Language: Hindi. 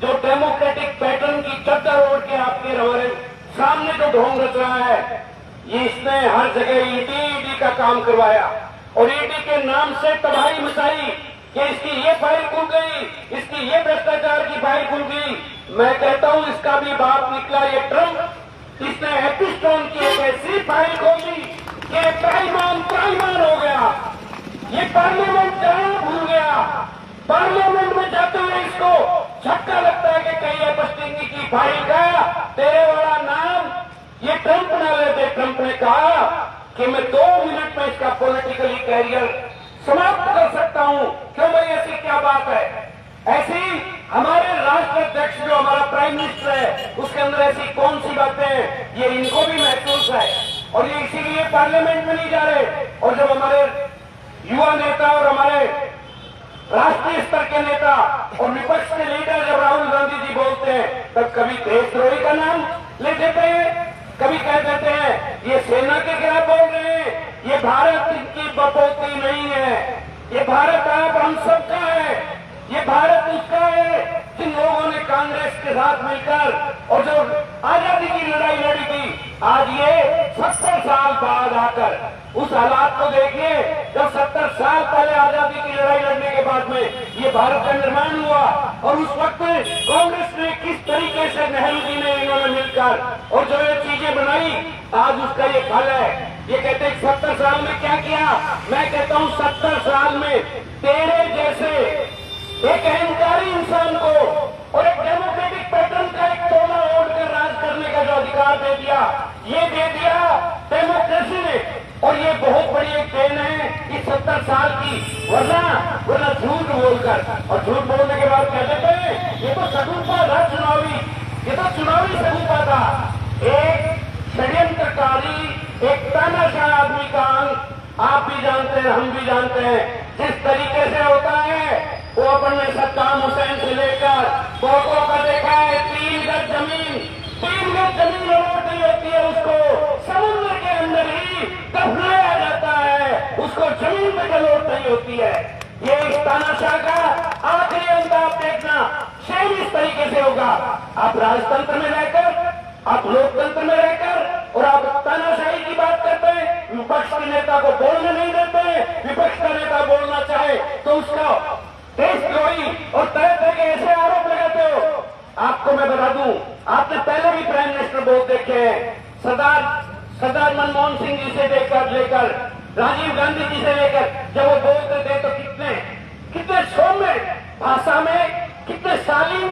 जो डेमोक्रेटिक पैटर्न की चद्दर ओढ़ के आपके हमारे सामने जो ढोंग रच रहा है, ये इसने हर जगह ईडी का काम करवाया और ईडी के नाम से तबाही मचाई कि इसकी ये फाइल खुल गई, इसकी ये भ्रष्टाचार की फाइल खुल गई। मैं कहता हूं इसका भी बाप निकला ये ट्रंप। इसने एपिस्टोन की एक ऐसी फाइल खोली कि प्राइमान हो गया। ये पार्लियामेंट जाना भूल गया। पार्लियामेंट में जाते हुए इसको झटका लगता है कि कहीं एपिस्टोन की फाइल का तेरे वाला नाम ये ट्रंप ना लेते। ट्रंप ने कहा कि मैं 2 मिनट में इसका पॉलिटिकली कैरियर समाप्त कर सकता हूं। क्यों भाई, ऐसी क्या बात है? ऐसी हमारे राष्ट्र अध्यक्ष जो हमारा प्राइम मिनिस्टर है, उसके अंदर ऐसी कौन सी बातें हैं, ये इनको भी महसूस है और ये इसीलिए पार्लियामेंट में नहीं जा रहे। और जब हमारे युवा नेता और हमारे राष्ट्रीय स्तर के नेता और विपक्ष के लीडर जब राहुल गांधी जी बोलते हैं, तब कभी देशद्रोही का नाम ले देते हैं, कभी कह देते हैं ये सेना के खिलाफ बोल रहे हैं, ये भारत की बपोती नहीं है, ये भारत आप हम सबका है, ये भारत उसका है जिन लोगों ने कांग्रेस के साथ मिलकर और जो आजादी की लड़ाई लड़ी थी। आज ये 70 साल बाद आकर उस हालात को देखिए जब 70 साल पहले आजादी की लड़ाई लड़ने के बाद में ये भारत का निर्माण हुआ और उस वक्त कांग्रेस ने किस तरीके से नेहरू जी ने इन्होंने मिलकर और जो ये चीजें बनाई, आज उसका ये फल है। ये कहते हैं 70 साल में क्या किया? मैं कहता हूं 70 साल में तेरे जैसे एक अहंकारी इंसान को और एक डेमोक्रेटिक पैटर्न का एक टोला ओढ़कर राज करने का जो अधिकार दे दिया, ये दे दिया डेमोक्रेसी ने। और ये बहुत बड़ी एक देन है इस 70 साल की। वरना झूठ बोलकर और झूठ बोलने के बाद कह देते हैं ये तो सगुफा था चुनावी, ये तो चुनावी सगुफा था। एक षड्यंत्रकारी, एक तानाशाह आदमी का अंग आप भी जानते हैं, हम भी जानते हैं। जिस तरीके से होता है वो अपन ने सद्दाम हुसैन से लेकर बहुतों का देखा है। 3 गज जमीन अलॉट नहीं होती है, उसको समुद्र के अंदर ही दफनाया जाता है, उसको जमीन पे अलॉट नहीं होती है। ये इस तानाशाह का आखिरी अंत आप देखना सेम इस तरीके से होगा। आप राजतंत्र में रहकर, आप लोकतंत्र में रहकर और आप तानाशाही की बात करते हैं, विपक्ष के नेता को बोलने नहीं देते। विपक्ष का नेता बोलना चाहे तो उसका देशद्रोही और तरह तरह के ऐसे आरोप लगाते हो। आपको मैं बता दूं, आपने पहले भी प्राइम मिनिस्टर बहुत देखे हैं, सरदार मनमोहन सिंह जी से लेकर राजीव गांधी जी से लेकर, जब वो बोलते थे तो कितने सौम्य भाषा में, कितने शालीन